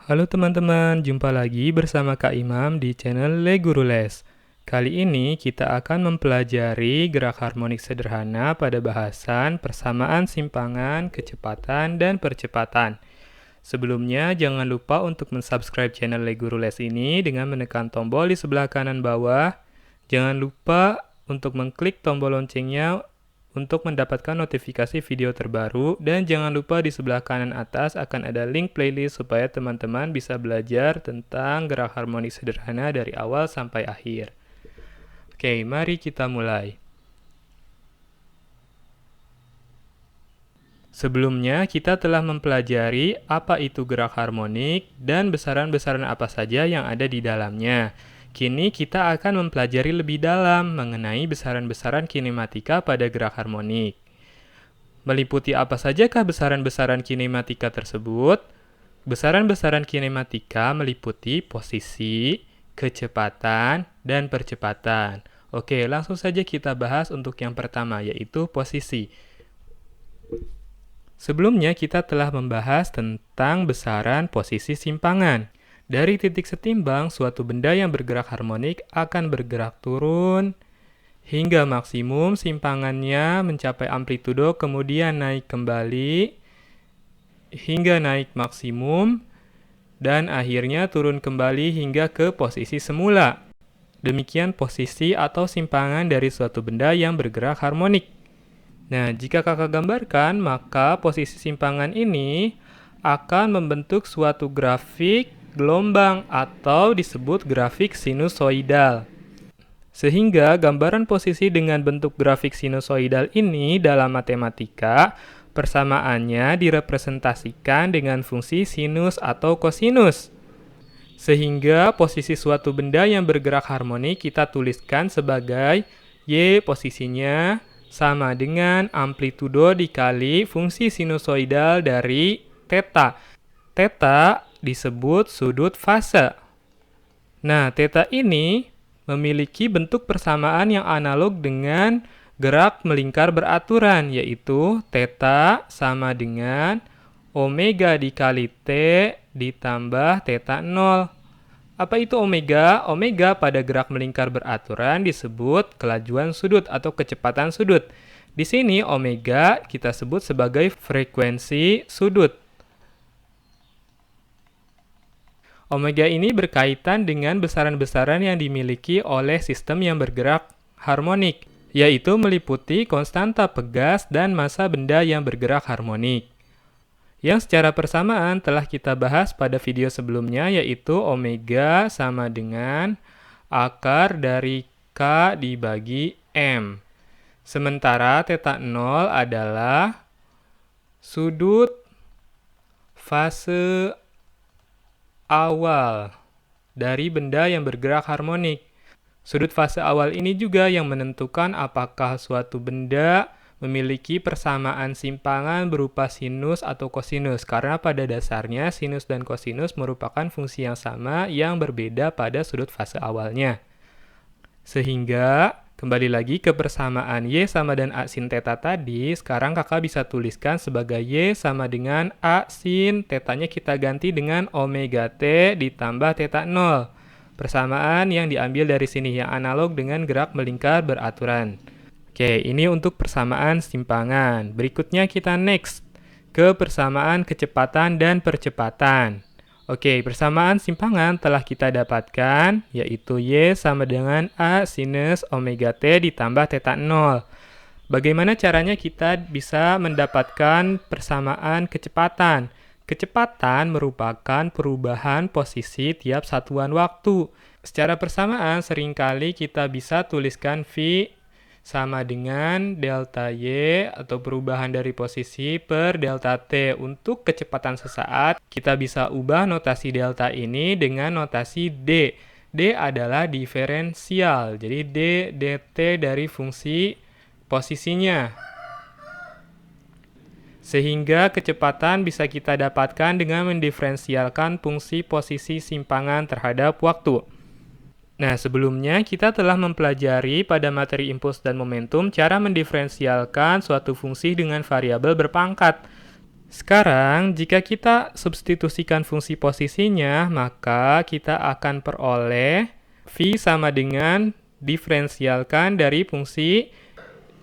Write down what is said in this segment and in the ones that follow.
Halo teman-teman, jumpa lagi bersama Kak Imam di channel Le Guru Les. Kali ini kita akan mempelajari gerak harmonik sederhana pada bahasan persamaan simpangan, kecepatan, dan percepatan. Sebelumnya, jangan lupa untuk mensubscribe channel Le Guru Les ini dengan menekan tombol di sebelah kanan bawah. Jangan lupa untuk mengklik tombol loncengnya untuk mendapatkan notifikasi video terbaru, dan jangan lupa di sebelah kanan atas akan ada link playlist supaya teman-teman bisa belajar tentang gerak harmonik sederhana dari awal sampai akhir. Oke, mari kita mulai. Sebelumnya, kita telah mempelajari apa itu gerak harmonik dan besaran-besaran apa saja yang ada di dalamnya. Kini kita akan mempelajari lebih dalam mengenai besaran-besaran kinematika pada gerak harmonik. Meliputi apa sajakah besaran-besaran kinematika tersebut? Besaran-besaran kinematika meliputi posisi, kecepatan, dan percepatan. Oke, langsung saja kita bahas untuk yang pertama, yaitu posisi. Sebelumnya kita telah membahas tentang besaran posisi simpangan. Dari titik setimbang, suatu benda yang bergerak harmonik akan bergerak turun hingga maksimum simpangannya mencapai amplitudo, kemudian naik kembali hingga naik maksimum, dan akhirnya turun kembali hingga ke posisi semula. Demikian posisi atau simpangan dari suatu benda yang bergerak harmonik. Nah, jika kakak gambarkan, maka posisi simpangan ini akan membentuk suatu grafik gelombang atau disebut grafik sinusoidal. Sehingga gambaran posisi dengan bentuk grafik sinusoidal ini dalam matematika, persamaannya direpresentasikan dengan fungsi sinus atau kosinus. Sehingga posisi suatu benda yang bergerak harmonik kita tuliskan sebagai Y posisinya sama dengan amplitudo dikali fungsi sinusoidal dari theta. Theta disebut sudut fase. Nah, theta ini memiliki bentuk persamaan yang analog dengan gerak melingkar beraturan, yaitu theta sama dengan omega dikali T ditambah theta 0. Apa itu omega? Omega pada gerak melingkar beraturan disebut kelajuan sudut atau kecepatan sudut. Di sini omega kita sebut sebagai frekuensi sudut. Omega ini berkaitan dengan besaran-besaran yang dimiliki oleh sistem yang bergerak harmonik, yaitu meliputi konstanta pegas dan massa benda yang bergerak harmonik. Yang secara persamaan telah kita bahas pada video sebelumnya, yaitu omega sama dengan akar dari K dibagi M. Sementara theta 0 adalah sudut fase awal dari benda yang bergerak harmonik. Sudut fase awal ini juga yang menentukan apakah suatu benda memiliki persamaan simpangan berupa sinus atau kosinus, karena pada dasarnya sinus dan kosinus merupakan fungsi yang sama yang berbeda pada sudut fase awalnya. Sehingga kembali lagi ke persamaan Y sama dengan A sin theta tadi, sekarang kakak bisa tuliskan sebagai Y sama dengan A sin, tetanya kita ganti dengan omega T ditambah theta 0. Persamaan yang diambil dari sini yang analog dengan gerak melingkar beraturan. Oke, ini untuk persamaan simpangan. Berikutnya kita next ke persamaan kecepatan dan percepatan. Oke, persamaan simpangan telah kita dapatkan, yaitu Y sama dengan A sinus omega T ditambah theta 0. Bagaimana caranya kita bisa mendapatkan persamaan kecepatan? Kecepatan merupakan perubahan posisi tiap satuan waktu. Secara persamaan, seringkali kita bisa tuliskan V sama dengan delta Y atau perubahan dari posisi per delta T. Untuk kecepatan sesaat, kita bisa ubah notasi delta ini dengan notasi D. D adalah diferensial, jadi D dt dari fungsi posisinya. Sehingga kecepatan bisa kita dapatkan dengan mendiferensialkan fungsi posisi simpangan terhadap waktu. Nah, sebelumnya kita telah mempelajari pada materi impuls dan momentum cara mendiferensialkan suatu fungsi dengan variabel berpangkat. Sekarang, jika kita substitusikan fungsi posisinya, maka kita akan peroleh V sama dengan diferensialkan dari fungsi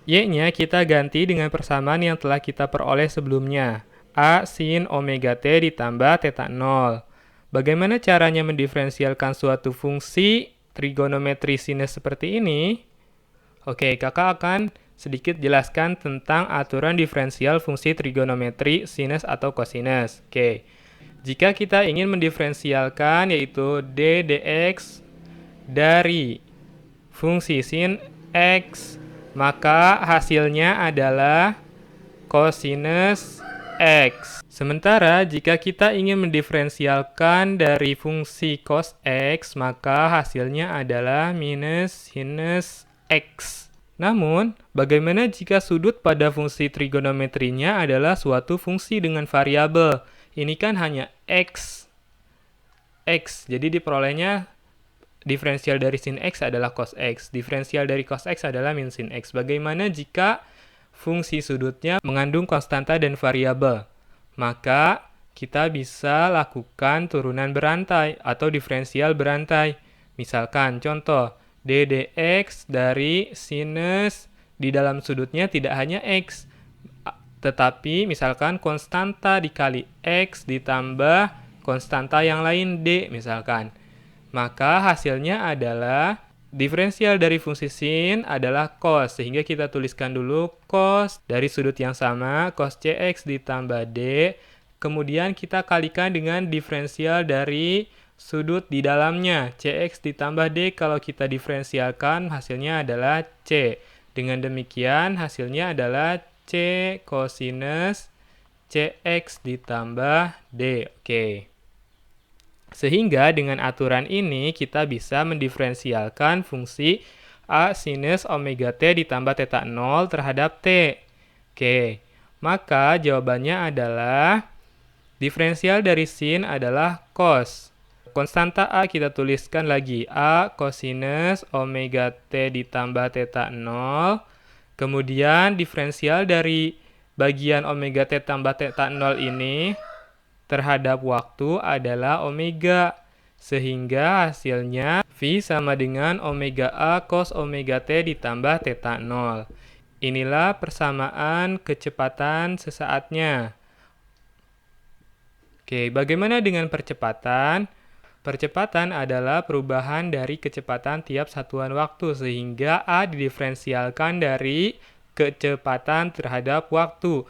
Y-nya kita ganti dengan persamaan yang telah kita peroleh sebelumnya. A sin omega T ditambah theta 0. Bagaimana caranya mendiferensialkan suatu fungsi trigonometri sinus seperti ini? Oke, kakak akan sedikit jelaskan tentang aturan diferensial fungsi trigonometri sinus atau kosinus. Oke, jika kita ingin mendiferensialkan yaitu d dx dari fungsi sin x, maka hasilnya adalah kosinus x. Sementara jika kita ingin mendiferensialkan dari fungsi cos x, maka hasilnya adalah minus sinus x. Namun, bagaimana jika sudut pada fungsi trigonometrinya adalah suatu fungsi dengan variabel? Ini kan hanya x. Jadi diperolehnya diferensial dari sin x adalah cos x. Diferensial dari cos x adalah min sin x. Bagaimana jika fungsi sudutnya mengandung konstanta dan variabel? Maka kita bisa lakukan turunan berantai atau diferensial berantai. Misalkan contoh, d dx dari sinus di dalam sudutnya tidak hanya x, tetapi misalkan konstanta dikali x ditambah konstanta yang lain d misalkan. Maka hasilnya adalah diferensial dari fungsi sin adalah cos, sehingga kita tuliskan dulu cos dari sudut yang sama, cos cx ditambah d, kemudian kita kalikan dengan diferensial dari sudut di dalamnya, cx ditambah d. Kalau kita diferensialkan hasilnya adalah c. Dengan demikian hasilnya adalah c kosinus cx ditambah d. Oke. Sehingga dengan aturan ini kita bisa mendiferensialkan fungsi A sinus omega T ditambah theta 0 terhadap T. Oke, maka jawabannya adalah diferensial dari sin adalah cos. Konstanta A kita tuliskan lagi, A kosinus omega T ditambah theta 0. Kemudian diferensial dari bagian omega T tambah theta 0 ini terhadap waktu adalah omega, sehingga hasilnya V sama dengan omega A cos omega T ditambah theta 0. Inilah persamaan kecepatan sesaatnya. Oke, bagaimana dengan percepatan? Percepatan adalah perubahan dari kecepatan tiap satuan waktu, sehingga A didiferensialkan dari kecepatan terhadap waktu.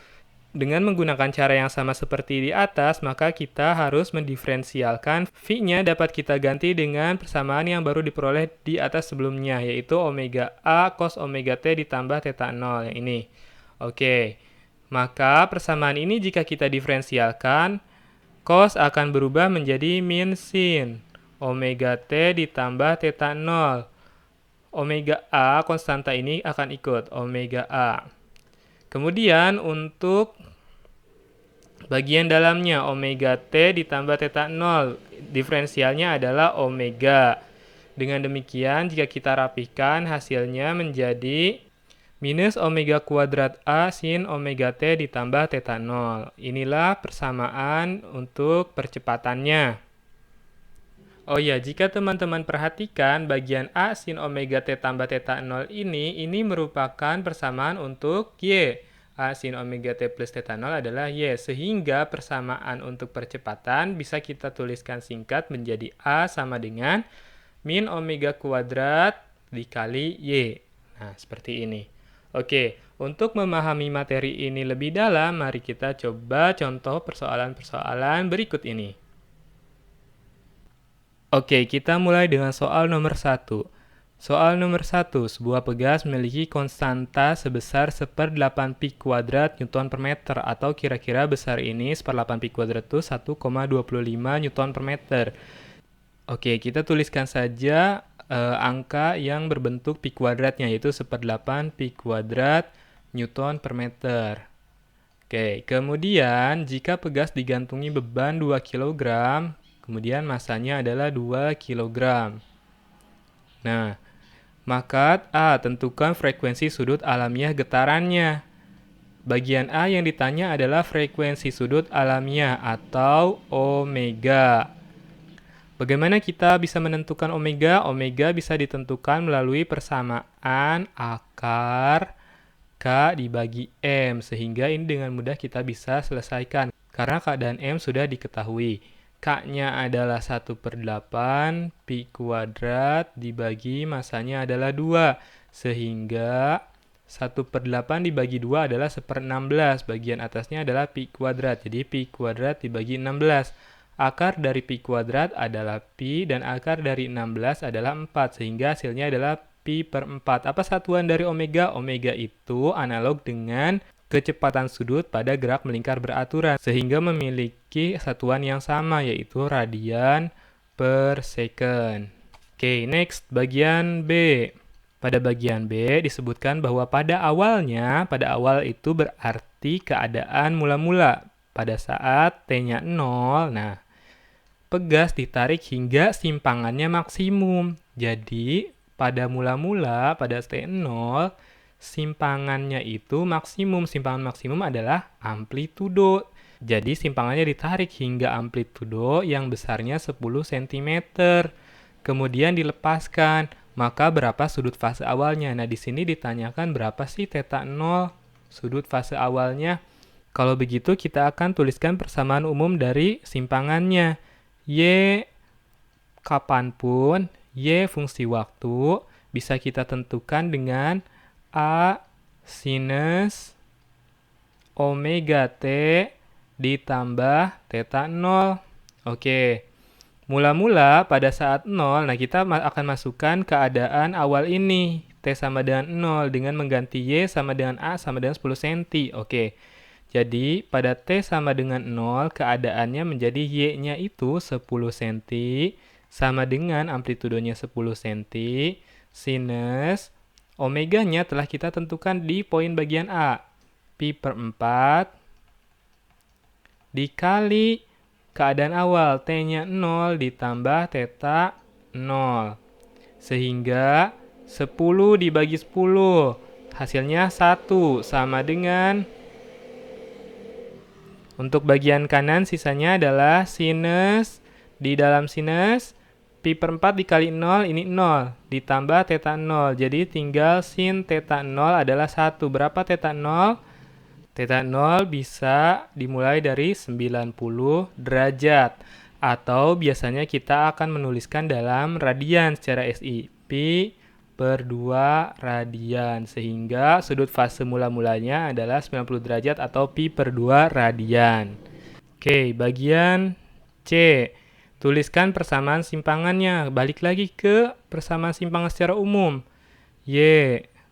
Dengan menggunakan cara yang sama seperti di atas, maka kita harus mendiferensialkan V-nya dapat kita ganti dengan persamaan yang baru diperoleh di atas sebelumnya, yaitu omega A cos omega T ditambah theta 0 yang ini. Oke, maka persamaan ini jika kita diferensialkan, cos akan berubah menjadi min sin omega T ditambah theta 0. Omega A, konstanta ini akan ikut, omega A. Kemudian untuk bagian dalamnya, omega T ditambah theta 0, diferensialnya adalah omega. Dengan demikian, jika kita rapihkan, hasilnya menjadi minus omega kuadrat A sin omega T ditambah theta 0. Inilah persamaan untuk percepatannya. Oh ya, jika teman-teman perhatikan bagian A sin omega T tambah theta 0 ini merupakan persamaan untuk Y. A sin omega T plus theta 0 adalah Y. Sehingga persamaan untuk percepatan bisa kita tuliskan singkat menjadi A sama dengan min omega kuadrat dikali Y. Nah, seperti ini. Oke, untuk memahami materi ini lebih dalam, mari kita coba contoh persoalan-persoalan berikut ini. Oke, kita mulai dengan soal nomor 1. Soal nomor 1, sebuah pegas memiliki konstanta sebesar 1/8 pi kuadrat Newton per meter, atau kira-kira besar ini 1/8 pi kuadrat itu 1,25 Newton per meter. Oke, kita tuliskan saja angka yang berbentuk pi kuadratnya, yaitu 1/8 pi kuadrat Newton per meter. Oke, kemudian jika pegas digantungi beban 2 kg, kemudian masanya adalah 2 kg. Nah, maka A, tentukan frekuensi sudut alamiah getarannya. Bagian A yang ditanya adalah frekuensi sudut alamiah atau omega. Bagaimana kita bisa menentukan omega? Omega bisa ditentukan melalui persamaan akar K dibagi M, sehingga ini dengan mudah kita bisa selesaikan. Karena K dan M sudah diketahui. K-nya adalah 1/8, pi kuadrat dibagi masanya adalah 2. Sehingga 1/8 dibagi 2 adalah 1/16. Bagian atasnya adalah pi kuadrat. Jadi pi kuadrat dibagi 16. Akar dari pi kuadrat adalah pi dan akar dari 16 adalah 4. Sehingga hasilnya adalah pi per 4. Apa satuan dari omega? Omega itu analog dengan kecepatan sudut pada gerak melingkar beraturan. Sehingga memiliki satuan yang sama yaitu radian per second. Oke, next bagian B. Pada bagian B disebutkan bahwa pada awal itu berarti keadaan mula-mula. Pada saat T-nya 0, nah pegas ditarik hingga simpangannya maksimum. Jadi pada mula-mula, pada T0, simpangannya itu maksimum. Simpangan maksimum adalah amplitudo. Jadi simpangannya ditarik hingga amplitudo yang besarnya 10 cm. Kemudian dilepaskan. Maka berapa sudut fase awalnya? Nah, di sini ditanyakan berapa sih θ0 sudut fase awalnya. Kalau begitu kita akan tuliskan persamaan umum dari simpangannya. Y kapanpun, Y fungsi waktu bisa kita tentukan dengan A sinus omega T ditambah θ0. Oke. Mula-mula pada saat 0, nah kita akan masukkan keadaan awal ini. T sama dengan 0 dengan mengganti Y sama dengan A sama dengan 10 cm. Oke. Jadi pada T sama dengan 0, keadaannya menjadi Y-nya itu 10 cm sama dengan amplitudonya 10 cm sinus omeganya telah kita tentukan di poin bagian A. Pi per 4 dikali keadaan awal T-nya 0 ditambah θ 0. Sehingga 10 dibagi 10 hasilnya 1 sama dengan, untuk bagian kanan sisanya adalah sinus, di dalam sinus pi per 4 dikali 0 ini 0 ditambah θ 0. Jadi tinggal sin θ 0 adalah 1. Berapa θ 0? Θ 0 bisa dimulai dari 90 derajat. Atau biasanya kita akan menuliskan dalam radian secara SI. Pi per 2 radian. Sehingga sudut fase mula-mulanya adalah 90 derajat atau pi per 2 radian. Oke, bagian C. Tuliskan persamaan simpangannya. Balik lagi ke persamaan simpangan secara umum. Y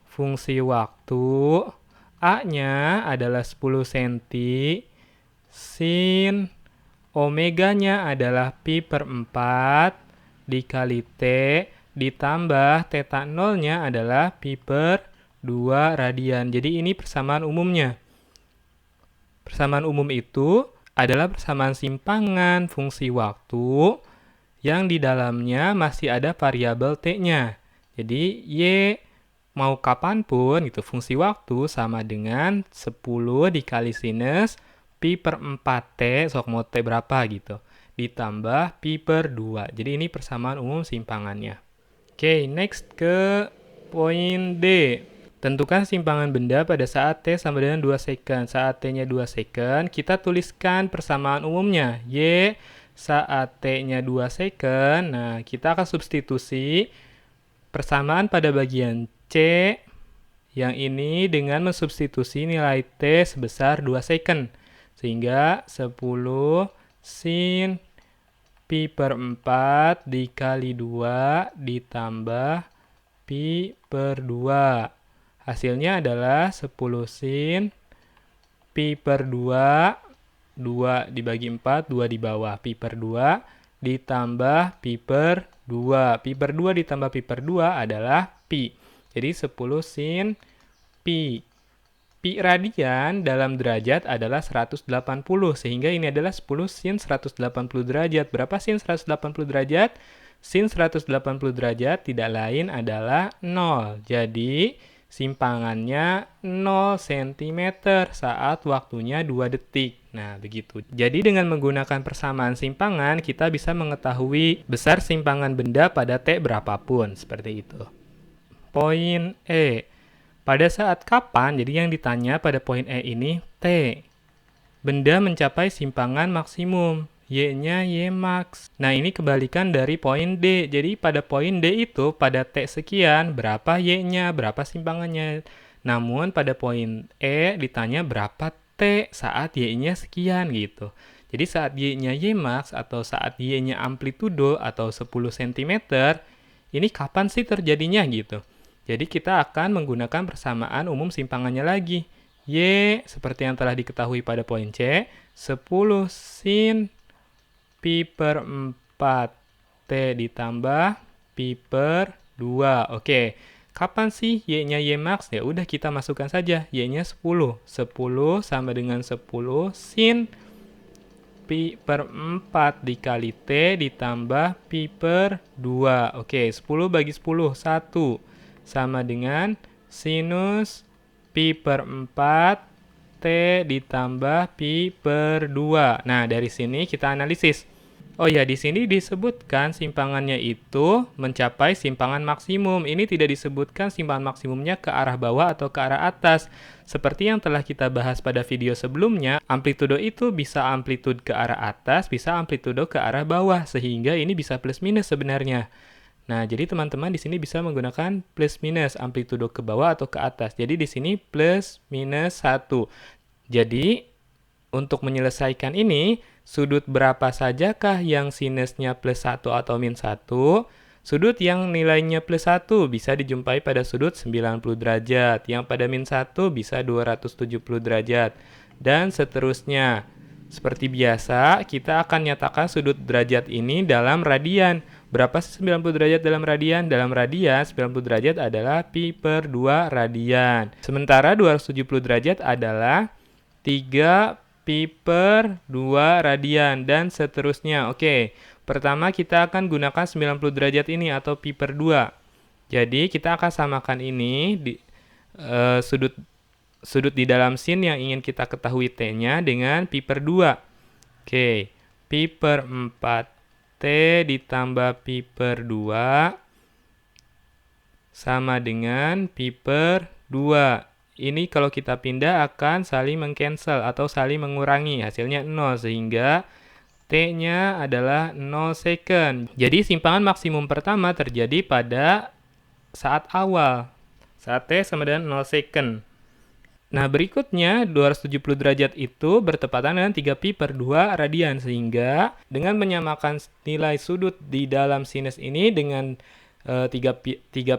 fungsi waktu. A-nya adalah 10 cm. Sin omeganya adalah pi per 4 dikali T ditambah θ 0-nya adalah pi per 2 radian. Jadi ini persamaan umumnya. Persamaan umum itu adalah persamaan simpangan fungsi waktu yang di dalamnya masih ada variabel T-nya. Jadi Y mau kapanpun gitu, fungsi waktu sama dengan 10 dikali sinus pi per 4T, sok mau T berapa gitu, ditambah pi per 2. Jadi ini persamaan umum simpangannya. Oke, next ke poin D. Tentukan simpangan benda pada saat T sama dengan 2 second. Saat T-nya 2 second, kita tuliskan persamaan umumnya. Y saat T-nya 2 second. Nah, kita akan substitusi persamaan pada bagian C yang ini dengan mensubstitusi nilai T sebesar 2 second. Sehingga 10 sin pi per 4 dikali 2 ditambah pi per 2. Hasilnya adalah 10 sin pi per 2, 2 dibagi 4, 2 di bawah, pi per 2 ditambah pi per 2. Pi per 2 ditambah pi per 2 adalah pi. Jadi 10 sin pi. Pi radian dalam derajat adalah 180, sehingga ini adalah 10 sin 180 derajat. Berapa sin 180 derajat? Sin 180 derajat tidak lain adalah 0. Jadi simpangannya 0 cm saat waktunya 2 detik. Nah, begitu. Jadi dengan menggunakan persamaan simpangan, kita bisa mengetahui besar simpangan benda pada T berapapun, seperti itu. Poin E. Pada saat kapan, jadi yang ditanya pada poin E ini, T. Benda mencapai simpangan maksimum. Y-nya Y-max. Nah, ini kebalikan dari poin D. Jadi, pada poin D itu, pada T sekian, berapa Y-nya, berapa simpangannya. Namun, pada poin E ditanya berapa T saat Y-nya sekian, gitu. Jadi, saat Y-nya Y-max, atau saat Y-nya amplitudo, atau 10 cm, ini kapan sih terjadinya, gitu. Jadi, kita akan menggunakan persamaan umum simpangannya lagi. Y, seperti yang telah diketahui pada poin C, 10 sin pi per 4 T ditambah pi per 2. Oke, kapan sih Y-nya Y max? Ya udah kita masukkan saja. Y-nya 10. 10 sama dengan 10 sin pi per 4 dikali T ditambah pi per 2. Oke, 10 bagi 10, 1. Sama dengan sinus pi per 4 T ditambah pi per 2. Nah, dari sini kita analisis. Oh ya, di sini disebutkan simpangannya itu mencapai simpangan maksimum. Ini tidak disebutkan simpangan maksimumnya ke arah bawah atau ke arah atas. Seperti yang telah kita bahas pada video sebelumnya, amplitudo itu bisa amplitude ke arah atas, bisa amplitudo ke arah bawah, sehingga ini bisa plus minus sebenarnya. Nah, jadi teman-teman di sini bisa menggunakan plus minus amplitudo ke bawah atau ke atas. Jadi di sini plus minus 1. Jadi, untuk menyelesaikan ini, sudut berapa sajakah yang sinusnya plus 1 atau min 1? Sudut yang nilainya plus 1 bisa dijumpai pada sudut 90 derajat, yang pada min 1 bisa 270 derajat, dan seterusnya. Seperti biasa, kita akan nyatakan sudut derajat ini dalam radian. Berapa sih 90 derajat dalam radian? Dalam radian, 90 derajat adalah pi per 2 radian. Sementara 270 derajat adalah 3 pi per 2 radian, dan seterusnya. Oke, pertama kita akan gunakan 90 derajat ini atau pi per 2. Jadi kita akan samakan ini di sudut di dalam sin yang ingin kita ketahui T-nya dengan pi per 2. Oke, pi per 4 T ditambah pi per 2 sama dengan pi per 2. Ini kalau kita pindah akan saling meng-cancel atau saling mengurangi, hasilnya 0, sehingga T-nya adalah 0 second. Jadi simpangan maksimum pertama terjadi pada saat awal, saat T sama dengan 0 second. Nah, berikutnya 270 derajat itu bertepatan dengan 3 pi per 2 radian, sehingga dengan menyamakan nilai sudut di dalam sinus ini dengan 3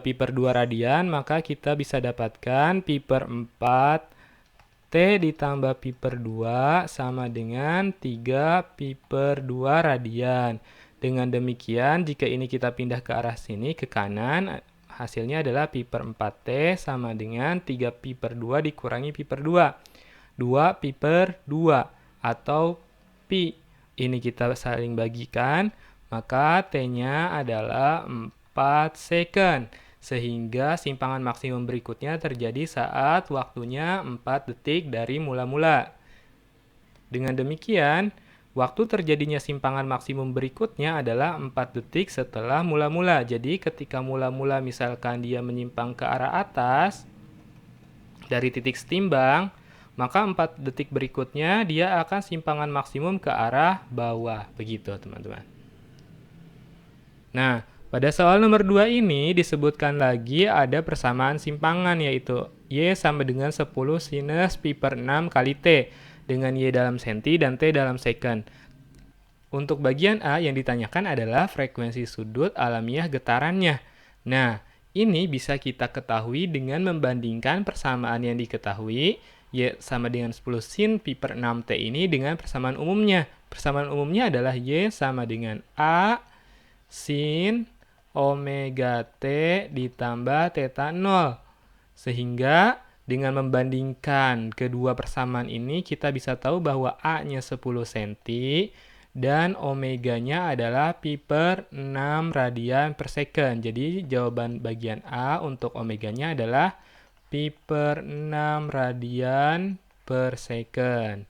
pi per 2 radian, maka kita bisa dapatkan pi per 4 T ditambah pi per 2 sama dengan 3 pi per 2 radian. Dengan demikian, jika ini kita pindah ke arah sini, ke kanan, hasilnya adalah pi per 4T sama dengan 3 pi per 2 dikurangi pi per 2. 2 pi per 2 atau pi. Ini kita saling bagikan, maka T-nya adalah 4 second, sehingga simpangan maksimum berikutnya terjadi saat waktunya 4 detik dari mula-mula. Dengan demikian, waktu terjadinya simpangan maksimum berikutnya adalah 4 detik setelah mula-mula. Jadi ketika mula-mula misalkan dia menyimpang ke arah atas dari titik setimbang, maka 4 detik berikutnya dia akan simpangan maksimum ke arah bawah. Begitu teman-teman. Nah, pada soal nomor 2 ini disebutkan lagi ada persamaan simpangan, yaitu Y sama dengan 10 sinus pi per 6 kali T, dengan Y dalam senti dan T dalam second. Untuk bagian A yang ditanyakan adalah frekuensi sudut alamiah getarannya. Nah, ini bisa kita ketahui dengan membandingkan persamaan yang diketahui, Y sama dengan 10 sin pi per 6 T ini dengan persamaan umumnya. Persamaan umumnya adalah Y sama dengan A sin omega T ditambah theta 0. Sehingga dengan membandingkan kedua persamaan ini, kita bisa tahu bahwa A-nya 10 cm dan omeganya adalah pi per 6 radian per second. Jadi jawaban bagian A untuk omeganya adalah pi pi per 6 radian per second.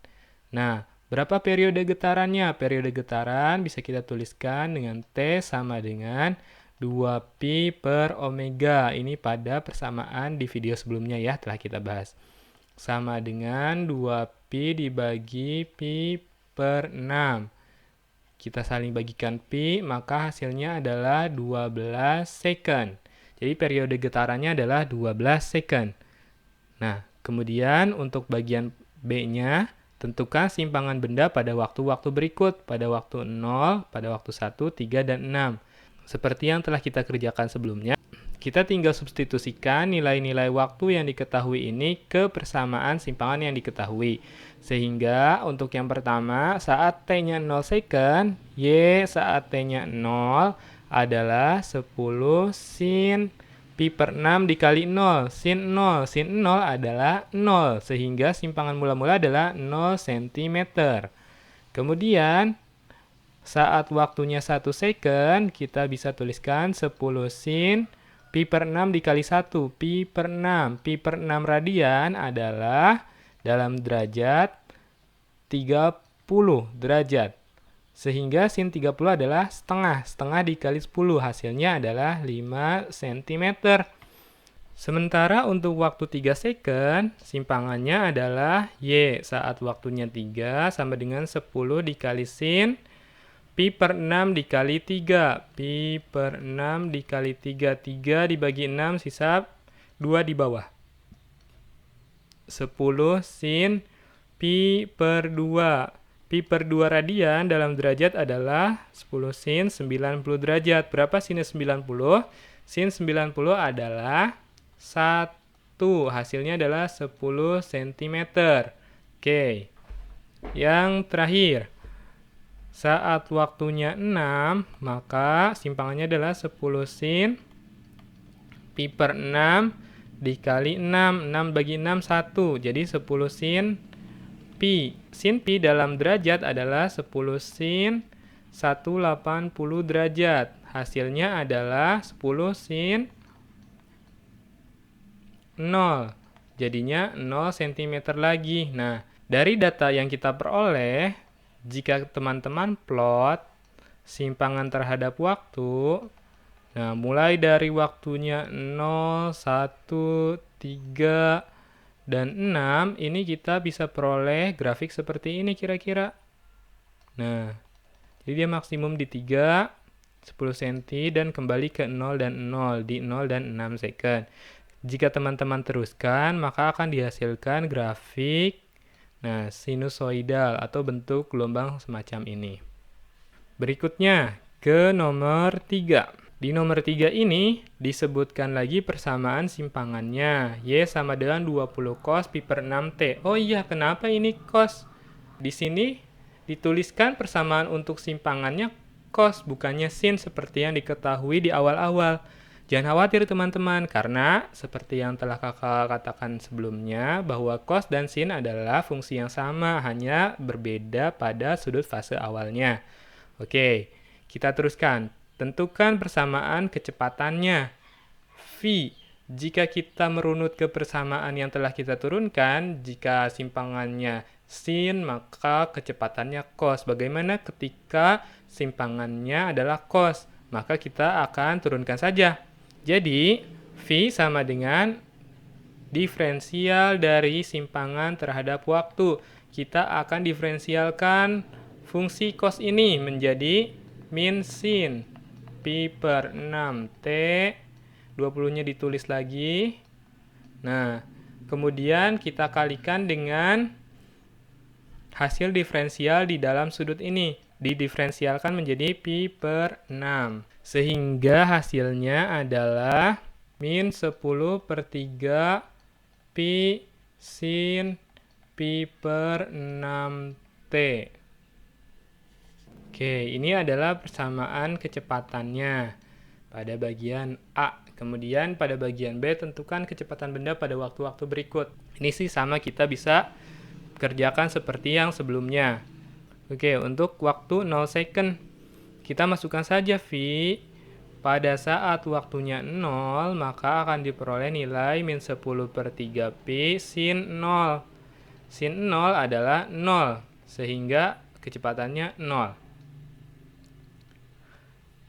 Nah, berapa periode getarannya? Periode getaran bisa kita tuliskan dengan T sama dengan 2pi per omega. Ini pada persamaan di video sebelumnya ya, telah kita bahas. Sama dengan 2pi dibagi pi per 6. Kita saling bagikan pi, maka hasilnya adalah 12 second. Jadi periode getarannya adalah 12 second. Nah, kemudian untuk bagian B-nya, tentukan simpangan benda pada waktu-waktu berikut, pada waktu 0, pada waktu 1, 3, dan 6. Seperti yang telah kita kerjakan sebelumnya, kita tinggal substitusikan nilai-nilai waktu yang diketahui ini ke persamaan simpangan yang diketahui. Sehingga untuk yang pertama, saat T-nya 0 second, Y saat T-nya 0 adalah 10 sin pi per 6 dikali 0. Sin 0 adalah 0, sehingga simpangan mula-mula adalah 0 cm. Kemudian, saat waktunya 1 second, kita bisa tuliskan 10 sin pi per 6 dikali 1. Pi per 6. Pi per 6 radian adalah dalam derajat 30 derajat. Sehingga sin 30 adalah setengah. Setengah dikali 10. Hasilnya adalah 5 cm. Sementara untuk waktu 3 second, simpangannya adalah Y. Saat waktunya 3 sama dengan 10 dikali sin pi per 6 dikali 3. Pi per 6 dikali 3. 3 dibagi 6, sisa 2 di bawah. 10 sin pi per 2. Pi per 2 radian dalam derajat adalah 10 sin 90 derajat. Berapa sin 90? Sin 90 adalah 1. Hasilnya adalah 10 cm. Oke. Yang terakhir. Saat waktunya 6, maka simpangannya adalah 10 sin pi per 6 dikali 6. 6 bagi 6, 1. Jadi 10 sin pi. Sin pi dalam derajat adalah 10 sin 180 derajat. Hasilnya adalah 10 sin 0. Jadinya 0 cm lagi. Nah, dari data yang kita peroleh, jika teman-teman plot simpangan terhadap waktu, nah mulai dari waktunya 0, 1, 3, dan 6, ini kita bisa peroleh grafik seperti ini kira-kira. Nah, jadi dia maksimum di 3, 10 cm, dan kembali ke 0 dan 0, di 0 dan 6 second. Jika teman-teman teruskan, maka akan dihasilkan grafik sinusoidal atau bentuk gelombang semacam ini. Berikutnya, ke nomor 3. Di nomor 3 ini disebutkan lagi persamaan simpangannya. Y sama dengan 20 cos pi per 6T. Oh iya, kenapa ini cos? Di sini dituliskan persamaan untuk simpangannya cos, bukannya sin seperti yang diketahui di awal-awal. Jangan khawatir teman-teman, karena seperti yang telah kakak katakan sebelumnya, bahwa cos dan sin adalah fungsi yang sama, hanya berbeda pada sudut fase awalnya. Oke, kita teruskan. Tentukan persamaan kecepatannya. V. Jika kita merunut ke persamaan yang telah kita turunkan, jika simpangannya sin, maka kecepatannya cos. Bagaimana ketika simpangannya adalah cos? Maka kita akan turunkan saja. Jadi, V sama dengan diferensial dari simpangan terhadap waktu. Kita akan diferensialkan fungsi cos ini menjadi min sin pi per 6T. 20-nya ditulis lagi. Nah, kemudian kita kalikan dengan hasil diferensial di dalam sudut ini. Didiferensialkan menjadi pi per 6. Sehingga hasilnya adalah min 10 per 3 pi sin pi per 6T. Oke, ini adalah persamaan kecepatannya pada bagian A. Kemudian pada bagian B, tentukan kecepatan benda pada waktu-waktu berikut. Ini sih sama, kita bisa kerjakan seperti yang sebelumnya. Oke, untuk waktu 0 second, kita masukkan saja V Pada saat waktunya 0, maka akan diperoleh nilai min 10 per 3 pi sin 0. Sin 0 adalah 0, sehingga kecepatannya 0.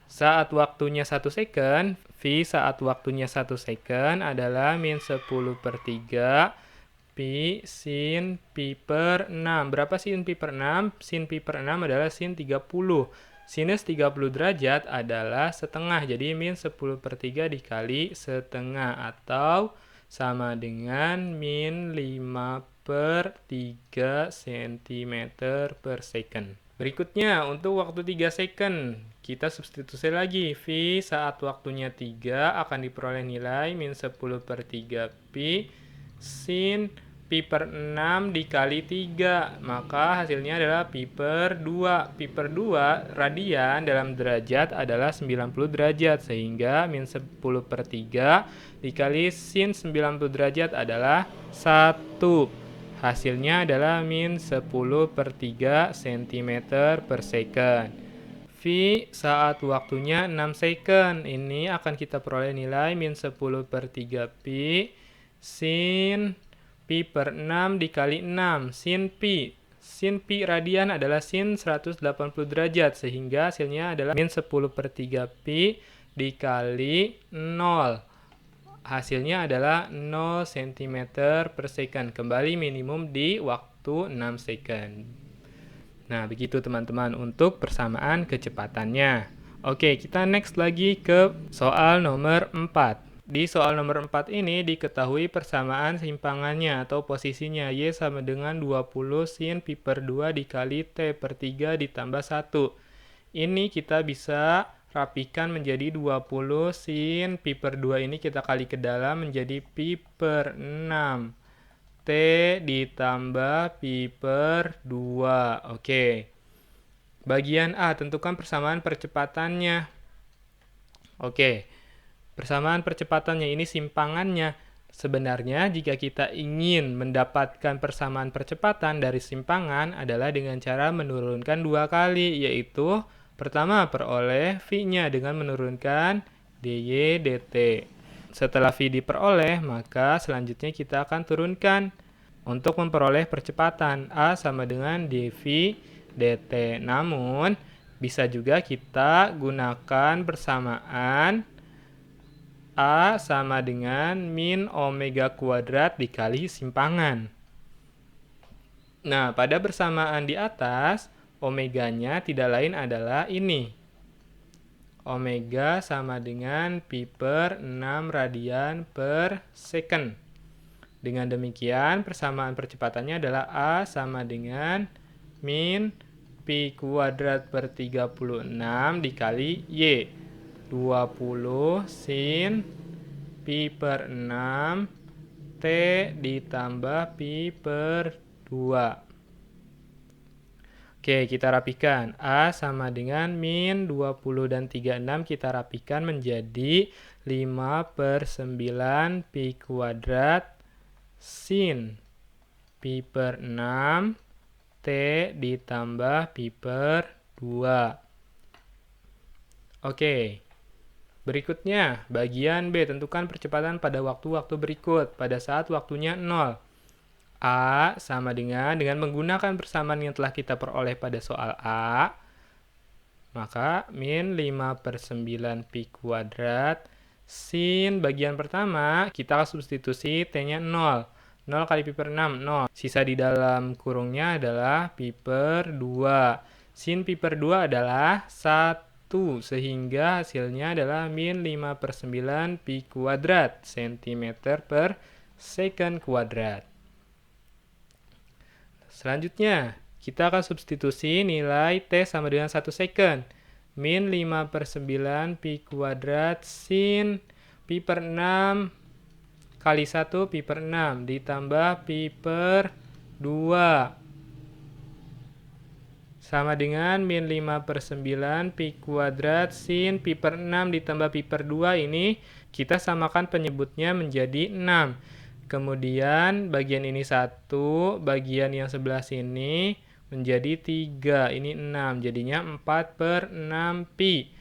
Saat waktunya 1 second, V saat waktunya 1 second adalah min 10 per 3 pi sin pi per 6. Berapa sin pi per 6? Sin pi per 6 adalah sin 30. Sinus 30 derajat adalah setengah, jadi min 10 per 3 dikali setengah, atau sama dengan min 5 per 3 cm per second. Berikutnya, untuk waktu 3 second, kita substitusi lagi. V saat waktunya 3 akan diperoleh nilai min 10 per 3 pi sin pi per 6 dikali 3, maka hasilnya adalah pi per 2. Pi per 2 radian dalam derajat adalah 90 derajat, sehingga min 10 per 3 dikali sin 90 derajat adalah 1. Hasilnya adalah min 10 per 3 cm per second. V saat waktunya 6 second, ini akan kita peroleh nilai min 10 per 3 pi sin pi per 6 dikali 6, sin pi. Sin pi radian adalah sin 180 derajat, sehingga hasilnya adalah min 10 per 3 pi dikali 0. Hasilnya adalah 0 cm per second. Kembali minimum di waktu 6 second. Nah, begitu teman-teman untuk persamaan kecepatannya. Oke, kita next lagi ke soal nomor 4. Di soal nomor 4 ini diketahui persamaan simpangannya atau posisinya. Y sama dengan 20 sin pi per 2 dikali T per 3 ditambah 1. Ini kita bisa rapikan menjadi 20 sin pi per 2 ini kita kali ke dalam menjadi pi per 6. T ditambah pi per 2. Oke. Bagian A, tentukan persamaan percepatannya. Oke. Persamaan percepatannya ini simpangannya. Sebenarnya jika kita ingin mendapatkan persamaan percepatan dari simpangan adalah dengan cara menurunkan 2 kali, yaitu pertama peroleh V-nya dengan menurunkan dy dt. Setelah V diperoleh, maka selanjutnya kita akan turunkan untuk memperoleh percepatan A sama dengan dv dt. Namun bisa juga kita gunakan persamaan A sama dengan min omega kuadrat dikali simpangan. Nah, pada persamaan di atas, omeganya tidak lain adalah ini. Omega sama dengan pi per 6 radian per second. Dengan demikian, persamaan percepatannya adalah A sama dengan min pi kuadrat per 36 dikali Y. 20 sin pi per 6 T ditambah pi per 2. Oke, kita rapikan. A sama dengan min 20 dan 36 kita rapikan menjadi 5 per 9 pi kuadrat sin pi per 6 T ditambah pi per 2. Oke. Berikutnya, bagian B, tentukan percepatan pada waktu-waktu berikut pada saat waktunya 0. A sama dengan menggunakan persamaan yang telah kita peroleh pada soal A, maka min 5 per 9 pi kuadrat sin bagian pertama, kita substitusi T-nya 0. 0 kali pi per 6, 0. Sisa di dalam kurungnya adalah pi per 2. Sin pi per 2 adalah 1. Sehingga hasilnya adalah min 5 per 9 pi kuadrat cm per second kuadrat. Selanjutnya, kita akan substitusi nilai T sama dengan 1 second. Min 5 per 9 pi kuadrat sin pi per 6 kali 1 pi per 6 ditambah pi per 2. Sama dengan min 5 per 9 pi kuadrat sin pi per 6 ditambah pi per 2 ini kita samakan penyebutnya menjadi 6. Kemudian bagian ini 1, bagian yang sebelah sini menjadi 3. Ini 6, jadinya 4 per 6 pi.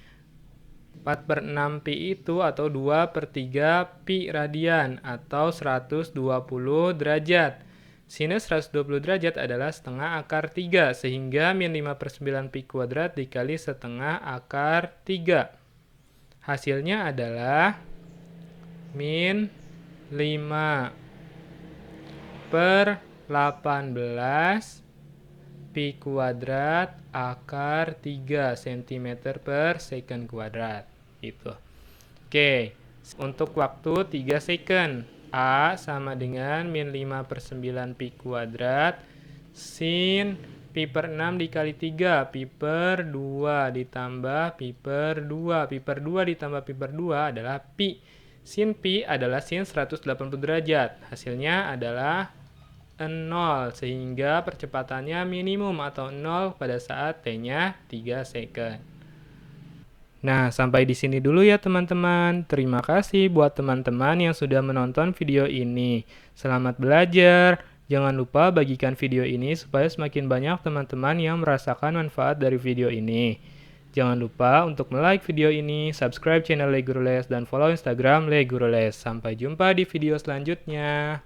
4/6 pi itu atau 2/3 pi radian atau 120 derajat. Sinus 120 derajat adalah setengah akar 3, sehingga min 5/9 pi kuadrat dikali setengah akar 3. Hasilnya adalah min 5/18 pi kuadrat akar 3 cm per second kuadrat. Gitu. Oke, untuk waktu 3 second. A sama dengan min 5/9 pi kuadrat sin pi per 6 dikali 3, pi per 2 ditambah pi per 2. Pi per 2 ditambah pi per 2 adalah pi. Sin pi adalah sin 180 derajat. Hasilnya adalah 0, sehingga percepatannya minimum atau 0 pada saat T-nya 3 second. Nah, sampai di sini dulu ya teman-teman. Terima kasih buat teman-teman yang sudah menonton video ini. Selamat belajar. Jangan lupa bagikan video ini supaya semakin banyak teman-teman yang merasakan manfaat dari video ini. Jangan lupa untuk like video ini, subscribe channel Le Guru Les, dan follow Instagram Le Guru Les. Sampai jumpa di video selanjutnya.